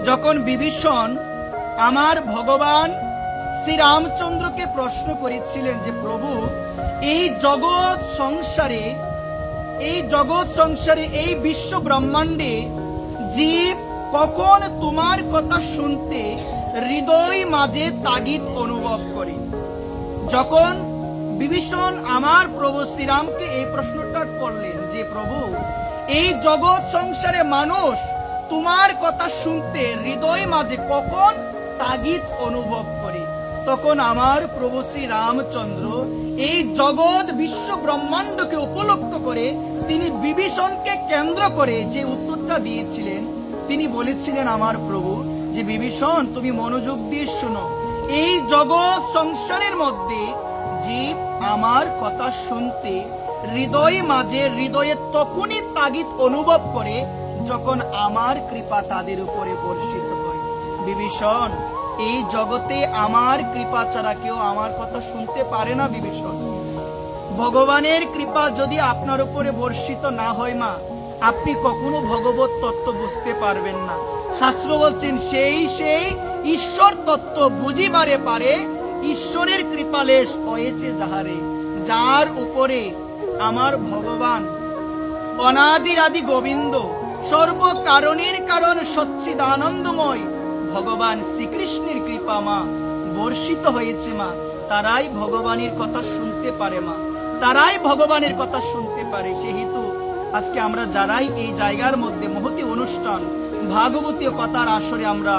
যখন বিভীষণ আমার ভগবান শ্রীরামচন্দ্রকে প্রশ্ন করেছিলেন যে প্রভু, এই জগৎ সংসারে এই বিশ্ব ব্রহ্মাণ্ডে জীব কখন তোমার কথা শুনতে হৃদয় মাঝে তাগিদ অনুভব করে। যখন বিভীষণ আমার প্রভু শ্রীরামকে এই প্রশ্নটা করলেন যে প্রভু, এই জগৎ সংসারে মানুষ তোমার কথা শুনতে হৃদয় মাঝে কখন তাগিদ অনুভব করে, তখন আমার প্রভু শ্রী রামচন্দ্র এই জগৎ বিশ্ব ব্রহ্মাণ্ডকে উপলক্ষ করে তিনি বিভীষণকে কেন্দ্র করে যে উত্তরটা দিয়েছিলেন, তিনি বলেছিলেন আমার প্রভু যে বিভীষণ, তুমি মনোযোগ দিয়ে শোনো, এই জগৎ সংসারের মধ্যে জীব আমার কথা শুনতে হৃদয়ে তখনই তাগিদ অনুভব করে যখন আমার কৃপা তাদের উপরে বর্ষিত হয়। বিভীষণ, এই জগতে আমার কৃপা ছাড়া কেউ আমার কথা শুনতে পারে না। বিভীষণ, ভগবানের কৃপা যদি আপনার উপরে বর্ষিত না হয় মা, আপনি কখনো ভগবত তত্ত্ব বুঝতে পারবেন না। শাস্ত্র বলছেন সেই ঈশ্বর তত্ত্ব বুঝিবারে পারে, ঈশ্বরের কৃপালেশ হয়েছে যাহারে। যার উপরে আমার ভগবান অনাদির আদি গোবিন্দ, সর্বকারণের কারণ সচ্চিদানন্দময় ভগবান শ্রীকৃষ্ণের কৃপা মা বর্ষিত হয়েছে মা, তারাই ভগবানের কথা শুনতে পারে মা, তারাই ভগবানের কথা শুনতে পারে। সেহেতু আজকে আমরা যারাই এই জায়গার মধ্যে মহতি অনুষ্ঠান ভাগবতীয় কথার আসরে আমরা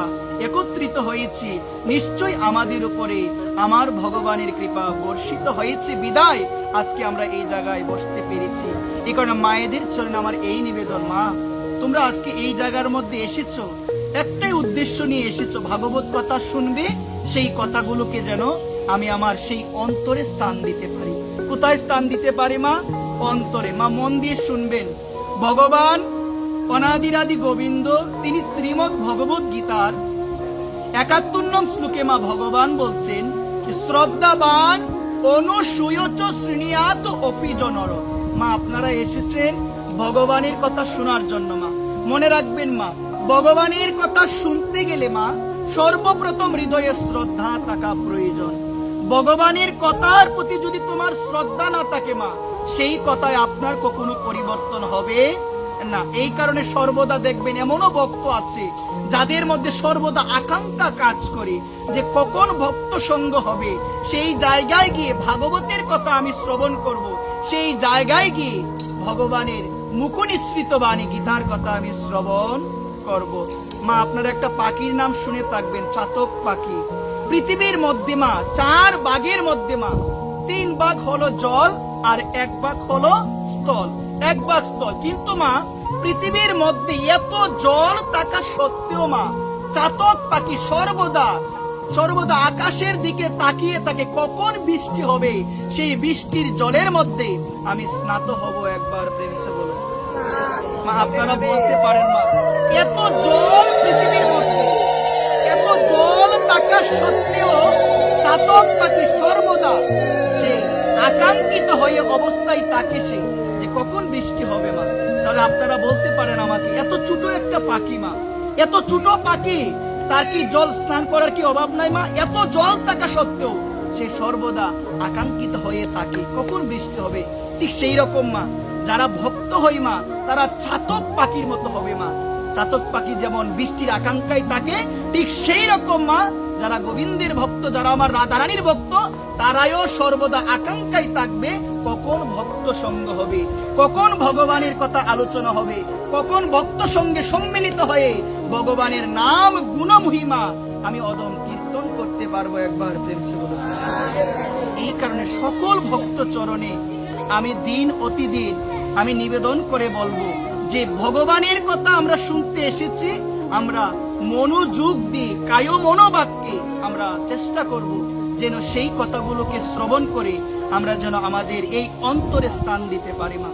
একত্রিত হয়েছি, নিশ্চয় আমাদের উপরে আমার ভগবানের কৃপা বর্ষিত হয়েছে বিদায় আজকে আমরা এই জায়গায় বসতে পেরেছি। এই কারণে মায়েদের চরণে আমার এই নিবেদন, মা তোমরা আজকে এই জায়গার মধ্যে এসেছো, একটাই উদ্দেশ্য নিয়ে এসেছো, ভাগবত কথা শুনবে, সেই কথাগুলোকে যেন আমি আমার সেই অন্তরে স্থান দিতে পারি। কোথায় স্থান দিতে পারি মা? অন্তরে। মা মন দিয়ে শুনবেন, ভগবান অনাদিরাদি গোবিন্দ তিনি শ্রীমৎ ভগবত গীতার ৭১ নং শ্লোকে মা ভগবান বলছেন, শ্রদ্ধাবান অনুসূয়চ শৃণুয়াত অপি জনর। মা আপনারা এসেছেন ভগবানের কথা শোনার জন্য। মা মনে রাখবেন মা, ভগবানের কথা শুনতে গেলে মা সর্বপ্রথম হৃদয়ে শ্রদ্ধা থাকা প্রয়োজন। ভগবানের কথার প্রতি যদি তোমার শ্রদ্ধা না থাকে মা, সেই কথায় আপনার কখনো পরিবর্তন হবে না। এই কারণে সর্বদা দেখবেন এমনও ভক্ত আছে যাদের মধ্যে সর্বদা আকাঙ্ক্ষা কাজ করে যে কখন ভক্ত সঙ্গ হবে, সেই জায়গায় গিয়ে ভাগবতের কথা আমি শ্রবণ করব, সেই জায়গায় গিয়ে ভগবানের মুখনিসৃত বাণী গীতার কথা আমি শ্রবণ করব। মা আপনারা একটা পাখির নাম শুনে থাকবেন, চাতক পাখি। পৃথিবীর মধ্যে মা ৪ ভাগের মধ্যে মা ৩ ভাগ হলো জল আর ১ ভাগ হলো স্থল, ১ ভাগ স্থল। কিন্তু মা পৃথিবীর মধ্যে এত জল থাকা সত্ত্বেও মা চাতক পাখি সর্বদা আকাশের দিকে তাকিয়ে থাকে কখন বৃষ্টি হবে, সেই বৃষ্টির জলের মধ্যে আমি স্নাত হব। একবার প্রেমসে বলো মা, আপনারা বলতে পারেন মা, এত জল পৃথিবীর মধ্যে, এত জল থাকা সত্ত্বেও চাতক পাখি সর্বদা সেই আকাঙ্ক্ষিত হয়ে অবস্থায় থাকে সে যে কখন বৃষ্টি হবে মা। তাহলে আপনারা বলতে পারেন আমাকে, এত ছোট একটা পাখি মা, এত ছোট পাখি, তার কি জল স্নান করার কি অভাব নাই মা? এত জল থাকা সত্ত্বেও সে সর্বদা আকাঙ্ক্ষিত হয়ে থাকে কখন বৃষ্টি হবে। ঠিক সেই রকম মা যারা ভক্ত হই মা, তারা চাতক পাখির মতো হবে মা। চাতক পাখি যেমন বৃষ্টির আকাঙ্ক্ষায় থাকে, ঠিক সেই রকম মা যারা গোবিন্দের ভক্ত, যারা আমার রাধারানীর ভক্ত, তারাও সর্বদা আকাঙ্ক্ষায় থাকবে কখন ভক্ত সঙ্গ হবে, কখন ভগবানের কথা আলোচনা হবে, কখন ভক্ত সঙ্গে সম্মিলিত হয়ে ভগবানের নাম গুণ মহিমা আমি অদম কীর্তন করতে পারবো। একবার প্রেমসে বলো। এই কারণে সকল ভক্ত চরণে আমি দিন অতিদিন আমি নিবেদন করে বলবো যে ভগবানের কথা আমরা শুনতে এসেছি, আমরা মনোযোগ দিয়ে কায় মনোবাক্যে আমরা চেষ্টা করব যেন সেই কথাগুলোকে শ্রবণ করে আমরা যেন আমাদের এই অন্তরে স্থান দিতে পারি মা।